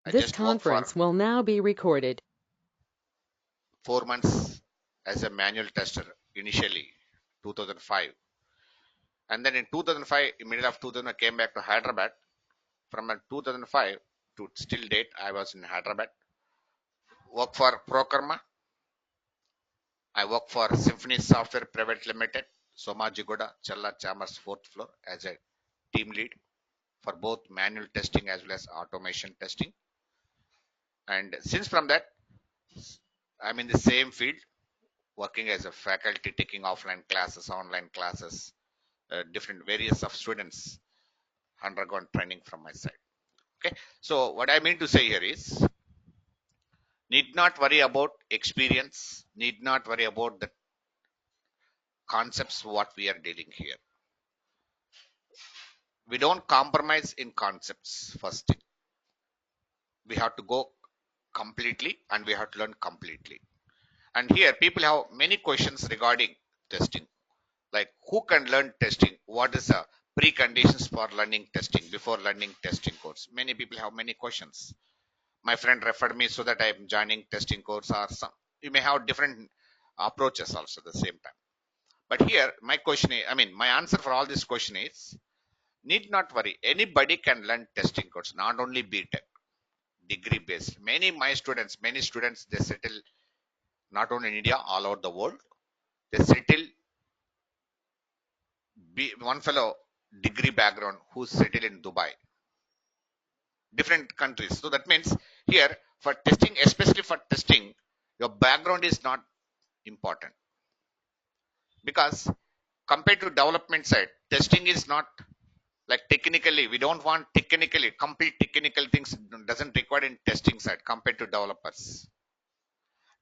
I This just worked for conference will now be recorded. 4 months as a manual tester initially, 2005. And then in 2005, in middle of 2000, I came back to Hyderabad. From 2005 to still date, I was in Hyderabad. Work for Prokarma. I work for Symphony Software Private Limited, Somajigoda, Challa Chambers, 4th floor, as a team lead for both manual testing as well as automation testing. And since from that, I'm in the same field, working as a faculty, taking offline classes, online classes, different various of students undergone training from my side. Okay, so what I mean to say here is, need not worry about experience, need not worry about the concepts what we are dealing here. We don't compromise in concepts. First thing, we have to go completely and we have to learn completely. And here people have many questions regarding testing, like who can learn testing, what is the preconditions for learning testing, before learning testing course. Many people have many questions. My friend referred me so that I'm joining testing course, or some, you may have different approaches also at the same time. But here my question is, I mean, my answer for all this question is, need not worry, anybody can learn testing course, not only BTech, degree based. Many students, they settle not only in India, all over the world. They settle, one fellow degree background who's settled in Dubai, different countries. So that means here for testing, especially for testing, your background is not important, because compared to development side, testing is not like technically, we don't want technically complete technical things, doesn't require in testing side compared to developers.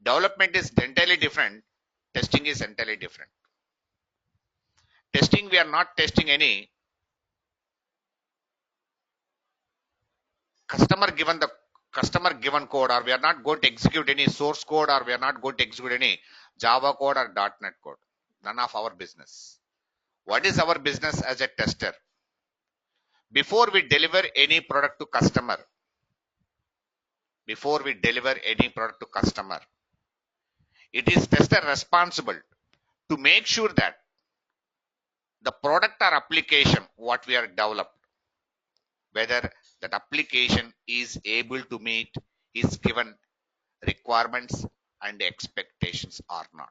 Development is entirely different, testing is entirely different. Testing, we are not testing any customer given code, or we are not going to execute any source code, or we are not going to execute any Java code or .NET code. None of our business. What is our business as a tester? Before we deliver any product to customer, it is tester responsible to make sure that the product or application what we are developed, whether that application is able to meet his given requirements and expectations or not.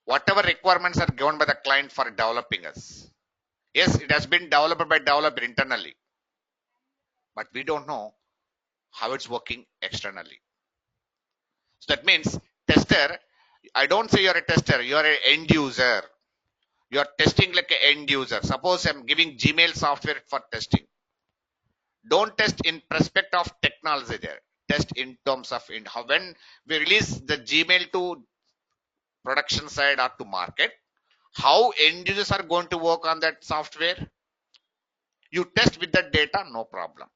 Whatever requirements are given by the client for developing us, yes, it has been developed by developer internally, but we don't know how it's working externally. So that means tester, I don't say you're a tester, you're an end user. You're testing like an end user. Suppose I'm giving Gmail software for testing. Don't test in respect of technology there. Test in terms of how, when we release the Gmail to production side or to market, how end users are going to work on that software. You test with that data, no problem.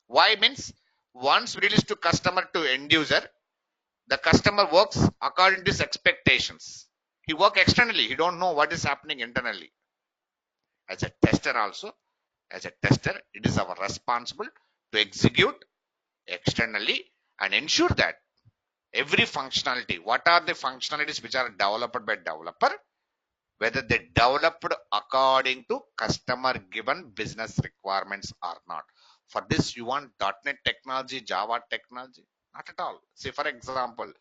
Why means, once released to customer to end user, the customer works according to his expectations. He work externally. He don't know what is happening internally. As a tester also, as a tester, it is our responsible to execute externally and ensure that every functionality, what are the functionalities which are developed by developer, whether they developed according to customer given business requirements or not. For this, you want .NET technology, Java technology? Not at all. Say, for example,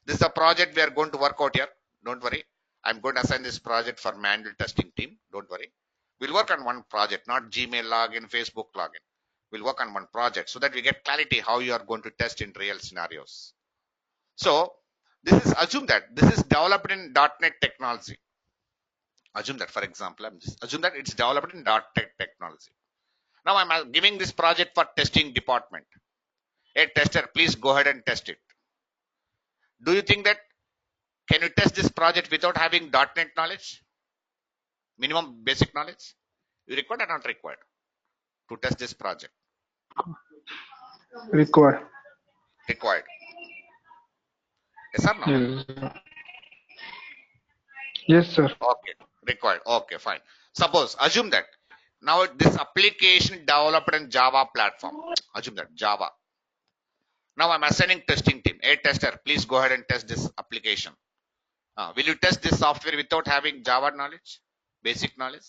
this is a project we are going to work out here. Don't worry. I'm going to assign this project for manual testing team. Don't worry. We'll work on one project, not Gmail login, Facebook login. We'll work on one project so that we get clarity how you are going to test in real scenarios. So this is, assume that this is developed in .NET technology. Assume that, for example, assume that it's developed in .NET technology. Now I'm giving this project for testing department. Hey tester, please go ahead and test it. Do you think that can you test this project without having .NET knowledge? Minimum basic knowledge? You required or not required to test this project? Required. Required. Yes or no? Yes. Yes, sir. Okay. Required. Okay, fine. Suppose, assume that Now this application developed in Java platform. Assume that Java. Now I'm assigning testing team. Hey tester, please go ahead and test this application. Will you test this software without having Java knowledge? Basic knowledge?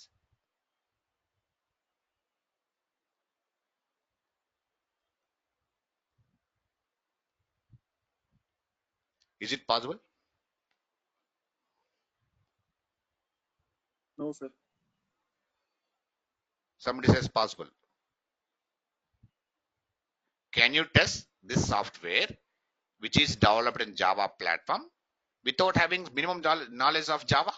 Is it possible? No, sir. Somebody says possible. Can you test this software which is developed in Java platform without having minimum knowledge of Java?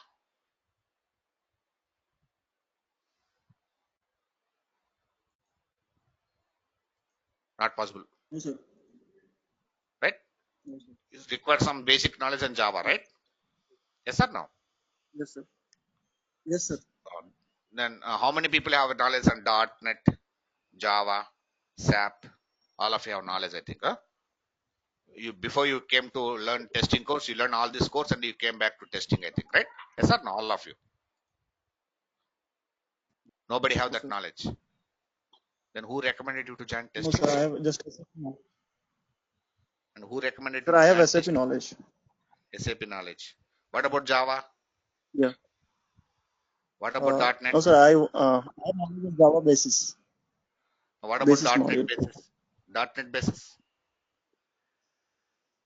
Not possible, No, sir. right? No, sir. It requires some basic knowledge in Java, right? Yes or no? Yes, sir. Yes, sir. Then how many people have knowledge on .NET, Java, SAP? All of you have knowledge, I think. Huh? You before you came to learn testing course, you learn all this course and you came back to testing, I think, right? Yes or no? All of you. Nobody have No, that sir. knowledge. Then who recommended you to join No, testing? sir. I have just SAP knowledge. And who recommended Sir, you to I have join SAP testing? knowledge. SAP knowledge. What about Java? Yeah. What about .NET? No, sir. I have knowledge of Java What about basis .NET module. basis? .NET basis?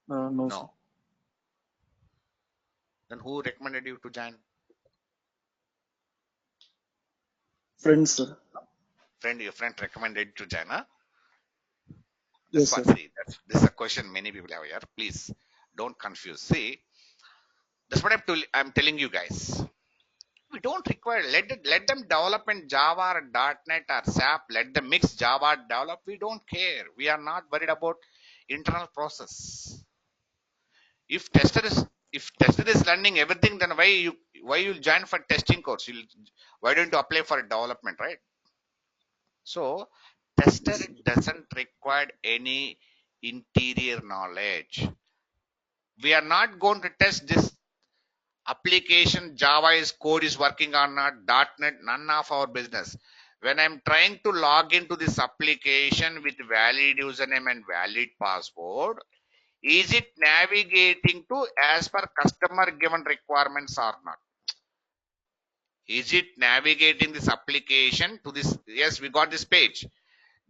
No, sir. No. Then who recommended you to join? Friends, sir. Your friend recommended to join, huh? That's Yes, what. sir. See, this is a question many people have here. Please don't confuse. See, that's what I'm telling you guys. We don't require let them develop in Java or .NET or SAP. Let them mix Java develop. We don't care. We are not worried about internal process. If tester is learning everything, then why you join for testing course? Why don't you apply for development, right? So tester Yes, sir. doesn't require any interior knowledge. We are not going to test this application Java is code is working or not, .NET, none of our business. When I'm trying to log into this application with valid username and valid password, is it navigating to as per customer given requirements or not? Is it navigating this application to this? Yes, we got this page.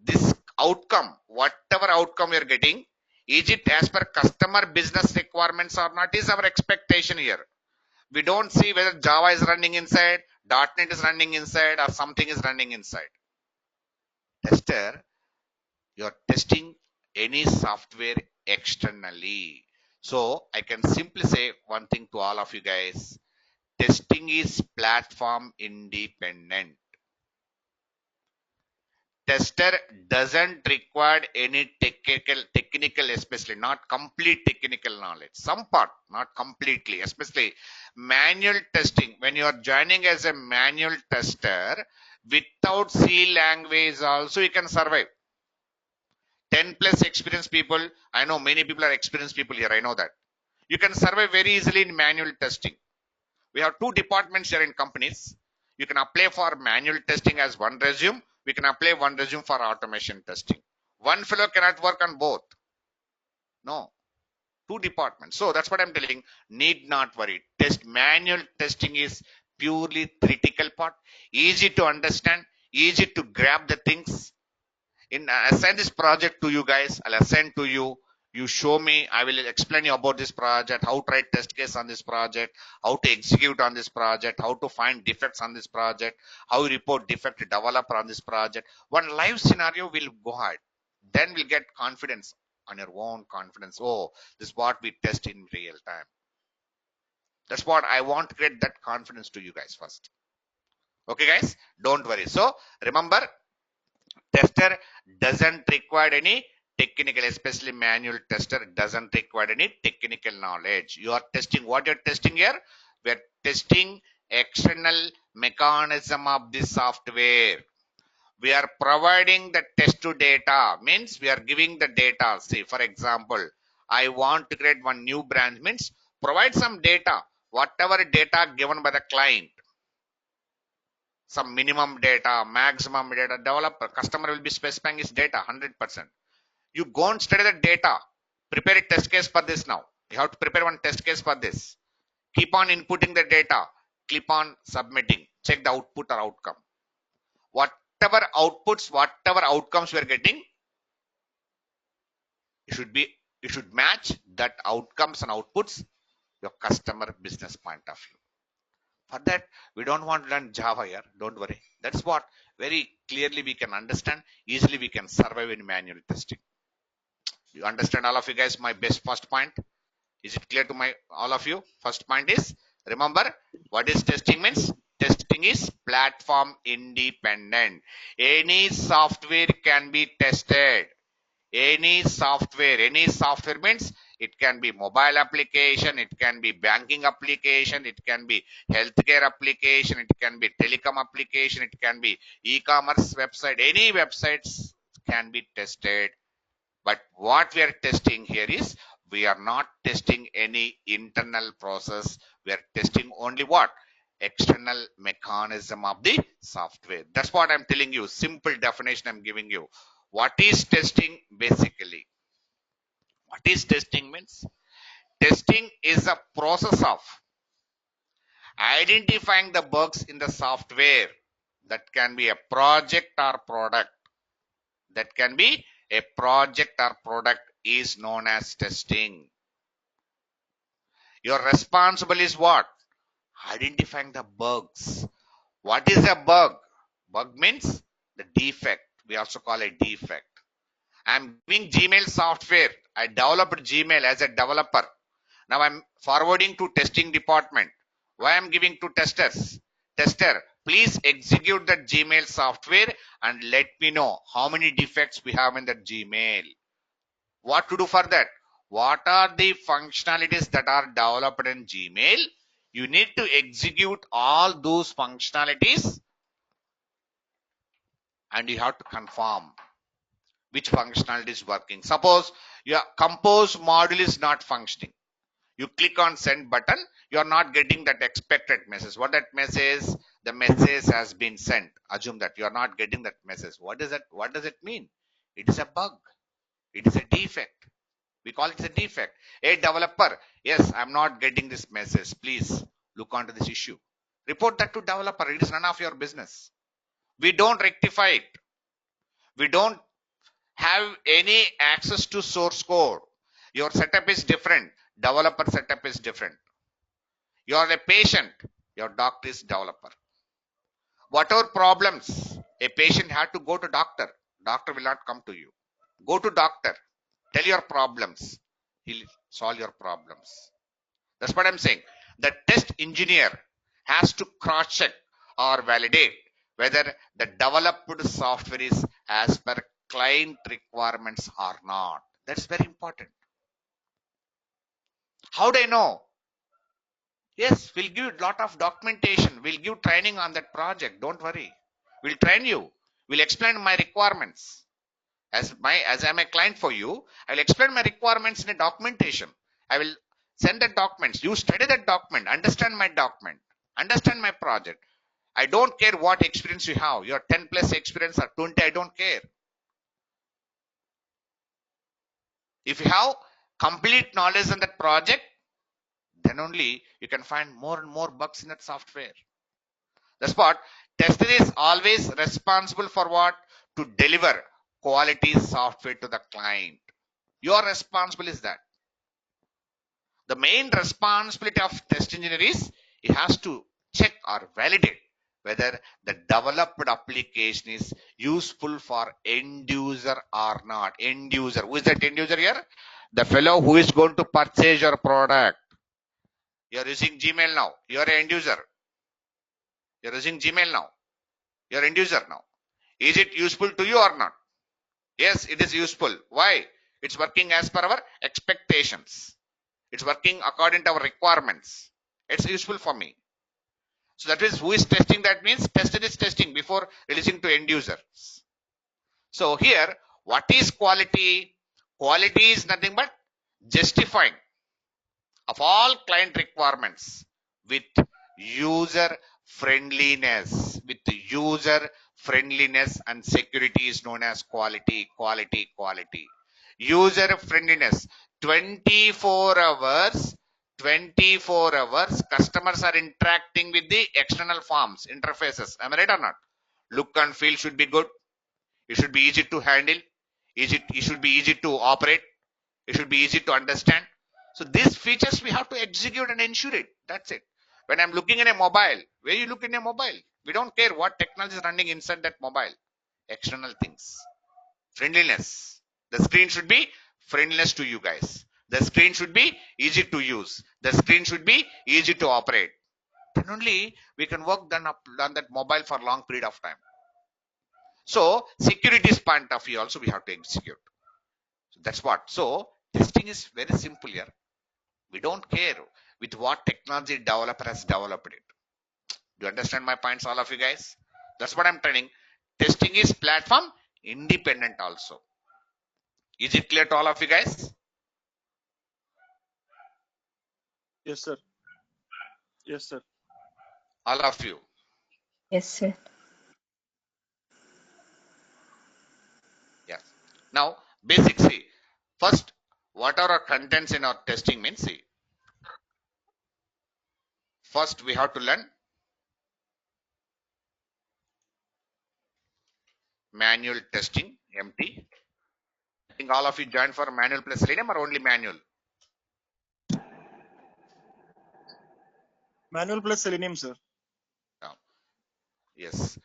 This outcome, whatever outcome you're getting, is it as per customer business requirements or not? Is our expectation here. We don't see whether Java is running inside, .NET is running inside, or something is running inside. Tester, you're testing any software externally. So I can simply say one thing to all of you guys. Testing is platform independent. Tester doesn't require any technical, especially not complete technical knowledge. Some part, not completely, especially manual testing. When you are joining as a manual tester without C language also you can survive. 10 plus experienced people, I know many people are experienced people here, I know that. You can survive very easily in manual testing. We have two departments here in companies. You can apply for manual testing as one resume. We can apply one resume for automation testing. One fellow cannot work on both. No, two departments. So that's what I'm telling. Need not worry. Manual testing is purely critical part. Easy to understand. Easy to grab the things. I assign this project to you guys. I'll assign to you. You show me. I will explain you about this project, how to write test case on this project, how to execute on this project, how to find defects on this project, how you report defect to developer on this project. One live scenario will go ahead. Then we'll get confidence on your own confidence. Oh, this is what we test in real time. That's what I want to create that confidence to you guys first. Okay, guys, don't worry. So remember, tester doesn't require any technical, especially manual tester doesn't require any technical knowledge. You are testing what you're testing here. We're testing external mechanism of the software. We are providing the test to data, means we are giving the data. See, for example, I want to create one new branch, means provide some data, whatever data given by the client. some minimum data, maximum data. Developer, customer will be specifying his data 100%. You go and study the data. Prepare a test case for this now. You have to prepare one test case for this. Keep on inputting the data. Keep on submitting. Check the output or outcome. Whatever outputs, whatever outcomes we are getting, it should match that outcomes and outputs your customer business point of view. For that, we don't want to learn Java here. Don't worry. That's what very clearly we can understand. Easily we can survive in manual testing. You understand, all of you guys, my best first point? Is it clear to all of you? First point is, remember what is testing means? Testing is platform independent. Any software can be tested. Any software means it can be mobile application, it can be banking application, it can be healthcare application, it can be telecom application, it can be e-commerce website. Any websites can be tested. But what we are testing here is, we are not testing any internal process. We are testing only what? External mechanism of the software. That's what I'm telling you. Simple definition I'm giving you. What is testing basically? What is testing means? Testing is a process of identifying the bugs in the software. That can be a project or product. That can be a project or product is known as testing. Your responsible is what? Identifying the bugs. What is a bug? Bug means the defect. We also call it defect. I'm giving Gmail software. I developed Gmail as a developer. Now I'm forwarding to testing department. Why I'm giving to testers? Tester, please execute that Gmail software and let me know how many defects we have in that Gmail. What to do for that? What are the functionalities that are developed in Gmail? You need to execute all those functionalities and you have to confirm which functionality is working. Suppose your compose module is not functioning. You click on send button, you are not getting that expected message. What that message? The message has been sent. Assume that you are not getting that message. What is that? What does it mean? It is a bug. It is a defect. We call it a defect. A developer, yes, I'm not getting this message. Please look onto this issue. Report that to developer. It is none of your business. We don't rectify it. We don't have any access to source code. Your setup is different. Developer setup is different. You are a patient. Your doctor is developer. Whatever problems a patient had to go to doctor. Doctor will not come to you. Go to doctor. Tell your problems. He'll solve your problems. That's what I'm saying. The test engineer has to cross-check or validate whether the developed software is as per client requirements or not. That's very important. How do I know? Yes, we'll give a lot of documentation. We'll give training on that project. Don't worry. We'll train you. We'll explain my requirements. As I'm a client for you, I will explain my requirements in a documentation. I will send the documents. You study that document. Understand my document. Understand my project. I don't care what experience you have. Your 10 plus experience or 20, I don't care. If you have complete knowledge on that project, then only you can find more and more bugs in that software. That's what tester is always responsible for what? To deliver quality software to the client. Your responsible is that. The main responsibility of test engineer is he has to check or validate whether the developed application is useful for end user or not. End user. Who is that end user here? The fellow who is going to purchase your product. You are using Gmail now. You are an end user. You are using Gmail now. You are end user now. Is it useful to you or not? Yes, it is useful. Why? It's working as per our expectations. It's working according to our requirements. It's useful for me. So that is who is testing. That means tester is testing before releasing to end users. So here, what is quality? Quality is nothing but justifying of all client requirements with user friendliness. With user friendliness and security is known as quality. User friendliness. 24 hours 24 hours customers are interacting with the external forms interfaces. Am I right or not? Look and feel should be good. It should be easy to handle. It should be easy to operate. It should be easy to understand. So these features we have to execute and ensure it. That's it. When I'm looking in a mobile, where you look in a mobile, we don't care what technology is running inside that mobile. External things. Friendliness. The screen should be friendliness to you guys. The screen should be easy to use. The screen should be easy to operate. Then only we can work on that mobile for a long period of time. So security's point of view also we have to execute. So that's what. So testing is very simple here. We don't care with what technology developer has developed it. Do you understand my points, all of you guys? That's what I'm telling. Testing is platform independent also. Is it clear to all of you guys? Yes, sir. Yes, sir. All of you. Yes, sir. Yes. Now, basic see. First, what are our contents in our testing means see. First, we have to learn manual testing, MT. I think all of you joined for manual plus Selenium or only manual? Manual plus Selenium, sir. No. Yes.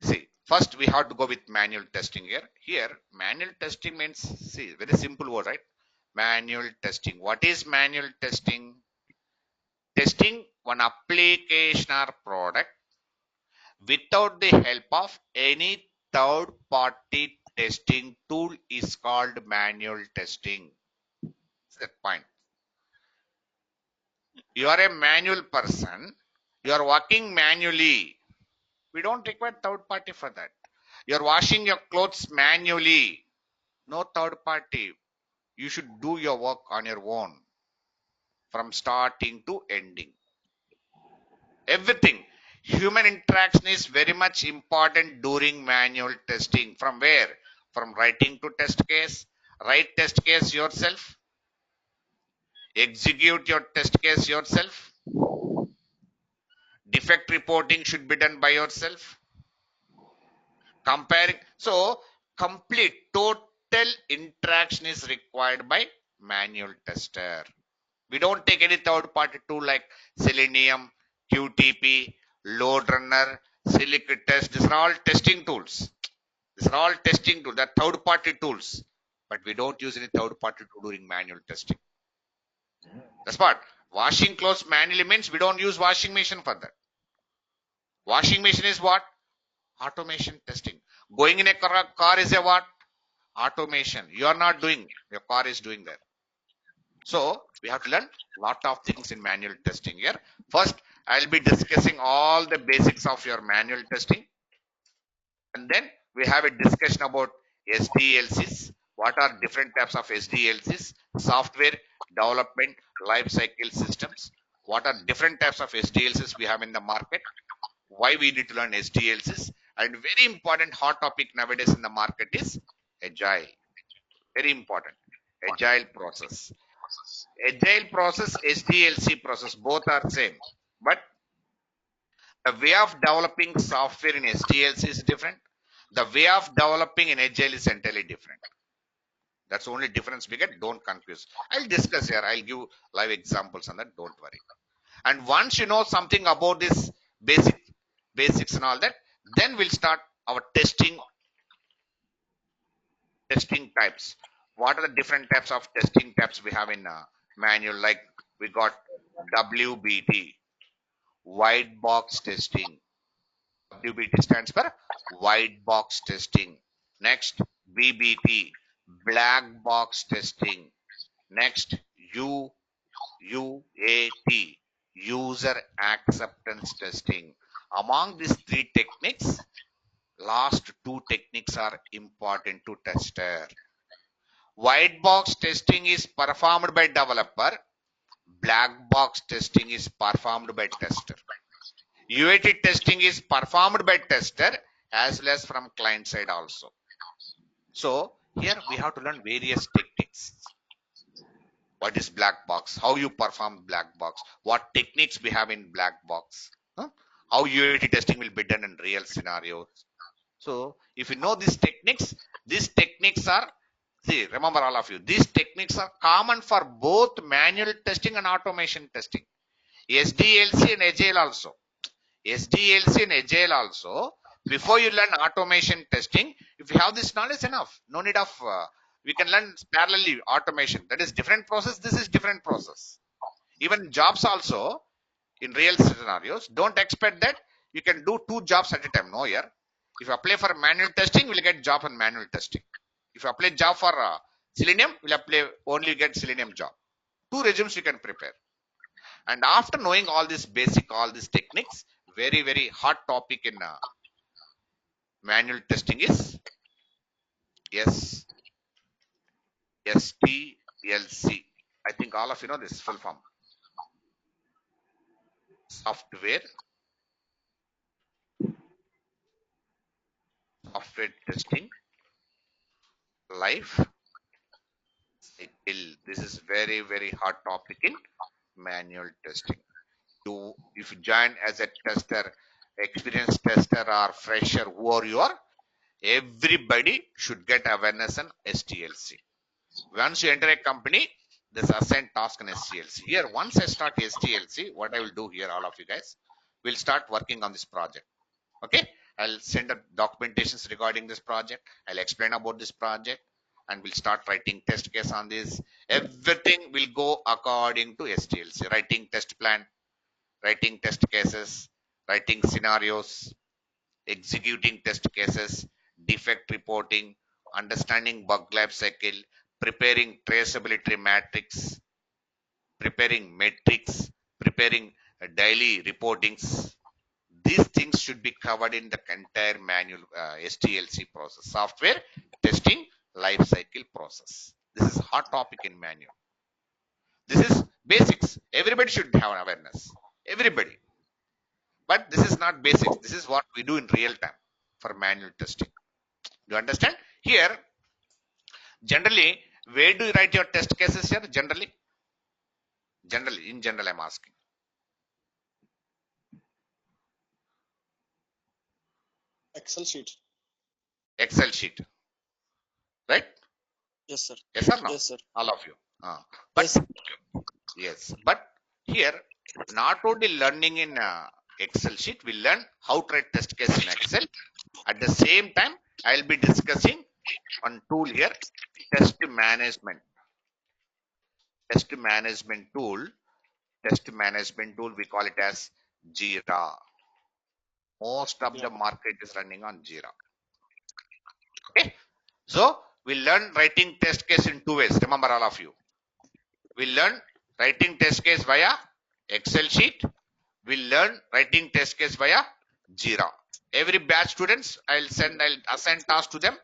See, first we have to go with manual testing here. Here, manual testing means, see, very simple word, right? Manual testing. What is manual testing? Testing one application or product without the help of any third party testing tool is called manual testing. That's the point. You are a manual person, you are working manually. We don't require third party for that. You are washing your clothes manually. No third party. You should do your work on your own from starting to ending. Everything. Human interaction is very much important during manual testing. From where? From writing to test case. Write test case yourself. Execute your test case yourself. Defect reporting should be done by yourself. Comparing. So, complete total interaction is required by manual tester. We don't take any third party tool like Selenium, QTP, Load Runner, Silic Test. These are all testing tools. These are all testing tools. They're third party tools. But we don't use any third party tool during manual testing. That's what. Washing clothes manually means we don't use washing machine for that. Washing machine is what? Automation testing. Going in a car is a what? Automation. You are not doing. Your car is doing that. So we have to learn a lot of things in manual testing here. First, I'll be discussing all the basics of your manual testing. And then we have a discussion about SDLCs. What are different types of SDLCs? Software development life cycle systems. What are different types of SDLCs we have in the market? Why we need to learn SDLCs? And very important hot topic nowadays in the market is agile. Very important. Agile process. Agile process, SDLC process, both are same. But the way of developing software in SDLC is different. The way of developing in Agile is entirely different. That's the only difference we get. Don't confuse. I'll discuss here. I'll give live examples on that. Don't worry. And once you know something about this basics and all that, then we'll start our testing types. What are the different types of testing types we have in manual? Like we got WBT, white box testing. WBT stands for white box testing. Next, BBT, black box testing. Next, UAT, user acceptance testing. Among these three techniques, last two techniques are important to tester. White box testing is performed by developer. Black box testing is performed by tester. UAT testing is performed by tester as well as from client side also. So here we have to learn various techniques. What is black box? How you perform black box? What techniques we have in black box? Huh? How UAT testing will be done in real scenarios. So if you know these techniques are, see, remember all of you, these techniques are common for both manual testing and automation testing. SDLC and Agile also. SDLC and Agile also. Before you learn automation testing, if you have this knowledge, enough. No need of, we can learn parallelly automation. That is different process. This is different process. Even jobs also in real scenarios, don't expect that you can do 2 jobs at a time. No, here. If you apply for manual testing, we'll get job on manual testing. If you apply job for Selenium, we'll apply only get Selenium job. 2 resumes you can prepare. And after knowing all this basic, all these techniques, very, very hot topic in manual testing is STLC. I think all of you know this full form. Software testing life cycle. This is very, very hot topic in manual testing. If you join as a tester, experienced tester or fresher, whoever you are, everybody should get awareness on STLC. Once you enter a company, there's assigned task in STLC. Here, once I start STLC, what I will do here, all of you guys, will start working on this project. Okay, I'll send a documentations regarding this project. I'll explain about this project and we'll start writing test case on this. Everything will go according to STLC. Writing test plan, writing test cases, writing scenarios, executing test cases, defect reporting, understanding bug life cycle, preparing traceability matrix, preparing metrics, preparing daily reportings. These things should be covered in the entire manual STLC process, software testing life cycle process. This is a hot topic in manual. This is basics. Everybody should have awareness. Everybody. But this is not basics. This is what we do in real time for manual testing. Do you understand? Here, generally, where do you write your test cases here? Generally, in general, I'm asking. Excel sheet. Excel sheet, right? Yes, sir. Yes or no? Yes, sir. All of you. But Yes. yes, but here, not only learning in Excel sheet, we learn how to write test case in Excel. At the same time, I'll be discussing one tool here, test management. Test management tool, we call it as Jira. Most of the market is running on Jira. Okay, so we learn writing test case in 2 ways. Remember, all of you. We learn writing test case via Excel sheet. We learn writing test case via Jira. Every batch students, I'll assign task to them.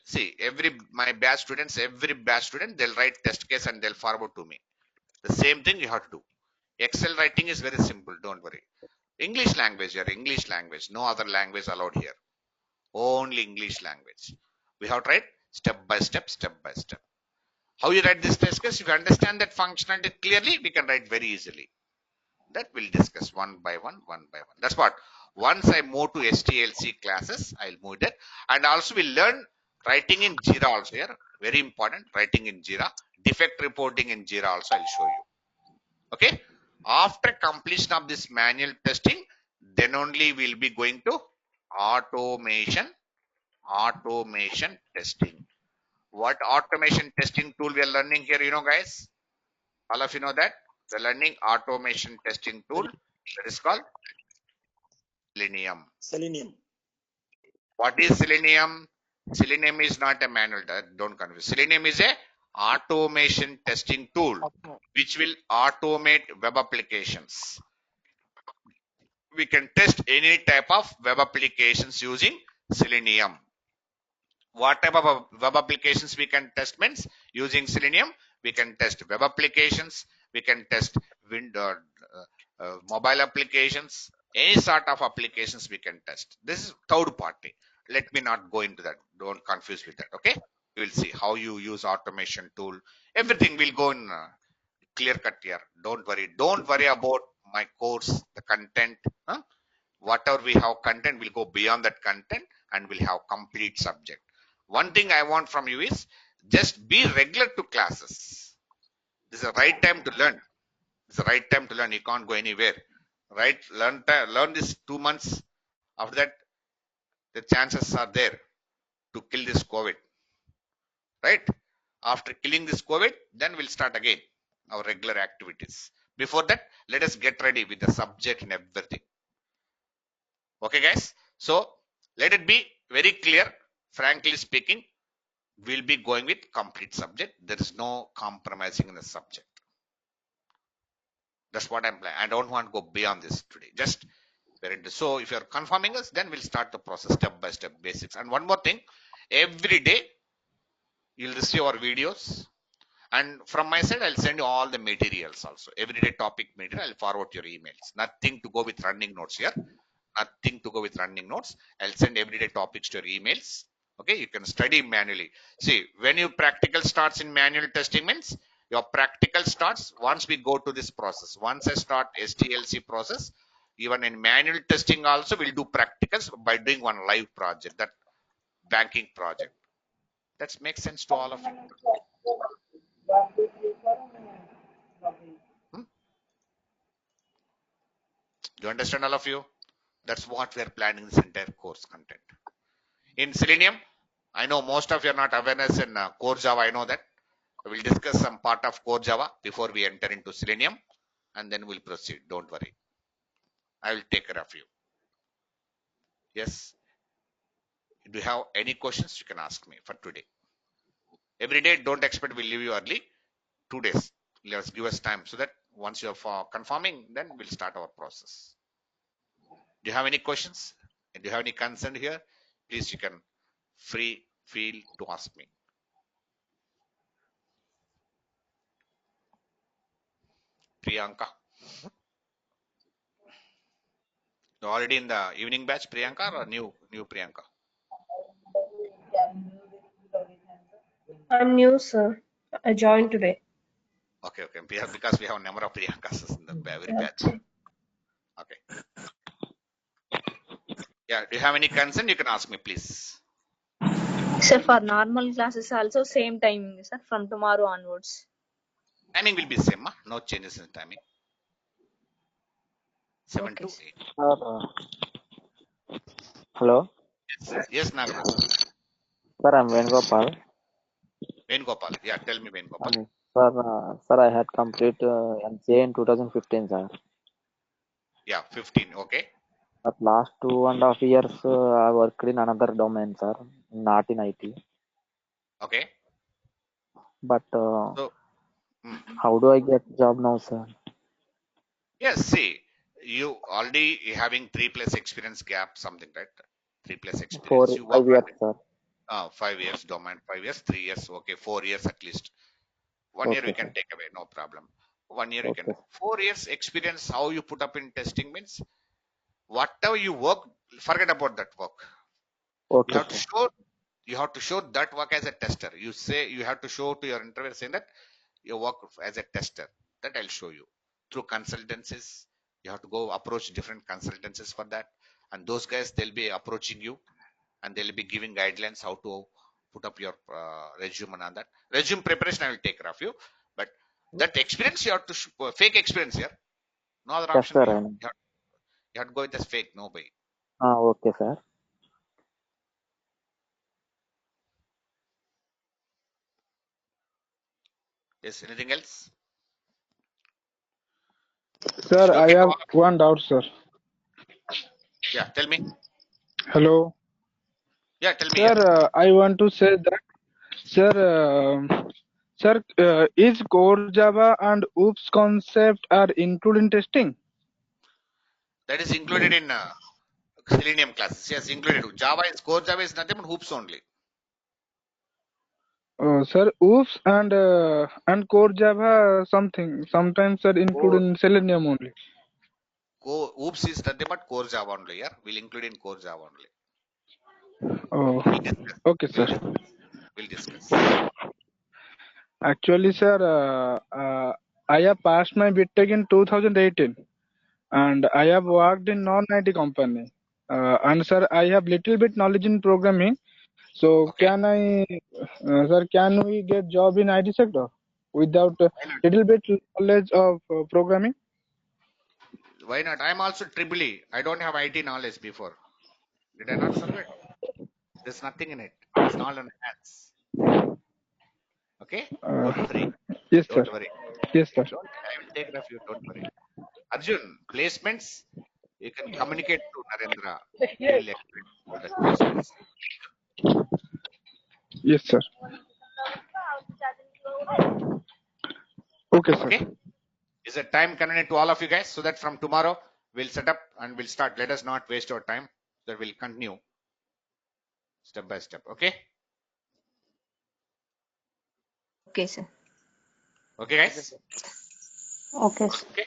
See, my batch students, they'll write test case and they'll forward to me. The same thing you have to do. Excel writing is very simple. Don't worry. English language here. English language. No other language allowed here. Only English language. We have to write step by step. How you write this test case? If you understand that functionality clearly, we can write very easily. That we'll discuss one by one. That's what. Once I move to STLC classes, I'll move that. And also we'll learn writing in Jira also here. Very important. Writing in Jira. Defect reporting in Jira also I'll show you. Okay. After completion of this manual testing, then only we'll be going to automation testing. What automation testing tool we are learning here, guys? All of you know that? We're learning automation testing tool that is called Selenium. What is Selenium? Selenium is not a manual, don't confuse. Selenium is a automation testing tool which will automate web applications. We can test any type of web applications using Selenium. What type of web applications we can test means using Selenium? We can test web applications, we can test mobile applications, Any sort of applications we can test. This is third party. Let me not go into that. Don't confuse with that. Okay. We will see how you use automation tool. Everything will go in clear cut here. Don't worry. Don't worry about my course, the content. Huh? Whatever we have content, will go beyond that content and we'll have complete subject. One thing I want from you is just be regular to classes. This is the right time to learn. It's the right time to learn. You can't go anywhere. Right? Learn this 2 months. After that, the chances are there to kill this COVID. Right? After killing this COVID, then we'll start again our regular activities. Before that, let us get ready with the subject and everything. Okay, guys? So let it be very clear. Frankly speaking, we'll be going with complete subject. There is no compromising in the subject. That's what I'm planning. I don't want to go beyond this today. Just so if you're confirming us, then we'll start the process step by step basics. And one more thing, every day you'll receive our videos. And from my side, I'll send you all the materials also. Everyday topic material, I'll forward your emails. Nothing to go with running notes here. Nothing to go with running notes. I'll send everyday topics to your emails. Okay, you can study manually. See, when your practical starts in manual testing means your practical starts once we go to this process. Once I start STLC process, even in manual testing also we'll do practicals by doing one live project, that banking project. That makes sense to all of you. Hmm? Do you understand, all of you? That's what we are planning this entire course content. In Selenium, I know most of you are not awareness in core Java. I know that. We'll discuss some part of core Java before we enter into Selenium, and then we'll proceed. Don't worry. I will take care of you. Yes. Do you have any questions? You can ask me for today. Every day, don't expect we'll leave you early. 2 days. Let's give us time so that once you're confirming, then we'll start our process. Do you have any questions? Do you have any concern here? Please, you can feel to ask me. Priyanka. You're already in the evening batch, Priyanka, or new Priyanka? I'm new, sir. I joined today. Okay. Because we have a number of Priyankas in the every batch. Okay. Yeah. Do you have any concern? You can ask me, please. Sir, for normal classes also same timing, sir, from tomorrow onwards. Timing will be same, no changes in timing. 7 Okay, to sir. 8. Hello. Yes, Nagaraj. Sir, I'm Venugopal. Venugopal. Yeah, tell me, Venugopal. Sir, I had complete MCA in 2015, sir. Yeah, 15. Okay. But last 2.5 years, I worked in another domain, sir, not in IT. Okay. But So, how do I get job now, sir? yes, see, you already having 3+ experience gap, something, right? 3+ experience. 5 years, sir. 5 years domain, 5 years, 3 years. Okay, 4 years at least. 1 year we can take away, no problem. 1 year you can. 4 years experience, how you put up in testing means whatever you work, forget about that work. Okay, you have to show that work as a tester. You say you have to show to your interviewer saying that you work as a tester. That I'll show you through consultancies. You have to go approach different consultancies for that, and those guys they'll be approaching you, and they'll be giving guidelines how to put up your resume and all that. Resume preparation I will take care of you, but that experience you have to fake experience here. No other option. Sir, you have to go with this fake. No way. Okay, sir. Yes. Anything else? Sir, I have one doubt, sir. Yeah, tell me. Hello. Yeah, tell me. Sir, I want to say that, sir, is core Java and OOPS concept are included in testing? That is included in Selenium classes. Yes, included. Java is core Java is nothing but hoops only. Sir, OOPS and core Java sometimes are included in Selenium only. Oops is nothing but core Java only. Yeah, we'll include in core Java only. Oh, We'll discuss. okay, sir. We'll discuss. Actually, sir, I have passed my BTech in 2018, and I have worked in non-IT company. And sir, I have little bit knowledge in programming. So Okay. can we get job in IT sector without Why not? little bit knowledge of programming? Why not? I'm also triple E. I don't have IT knowledge before. Did I not serve it? There's nothing in it. It's not on hands. Okay? Don't worry. Yes, sir. Don't worry. Yes, sir. Don't. I will take care of you. Don't worry. Arjun, placements. You can communicate to Narendra. He will explain about the placements. Yes, sir. Okay, sir. Okay? Is it time convenient to all of you guys? So that from tomorrow we'll set up and we'll start. Let us not waste our time. That will continue step by step. Okay? Okay, sir. Okay, guys? Okay, sir. Okay, sir. Okay.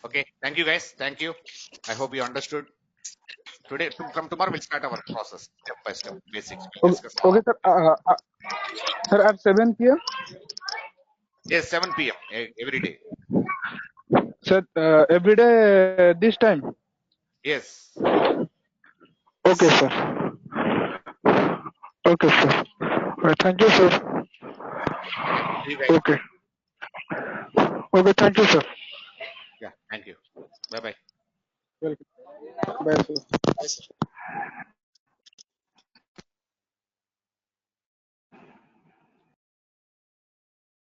Okay. Thank you, guys. Thank you. I hope you understood. Today, from tomorrow, we'll start our process step by step, basics. We'll discuss. Okay, sir. Sir, at 7 p.m. Yes, 7 p.m. Every day. Sir, every day this time. Yes. Okay, sir. Okay, sir. Thank you, sir. See you guys. Okay. Okay, thank you, sir. Yeah. Thank you. Bye bye. Welcome. Bye, sir. Bye, sir.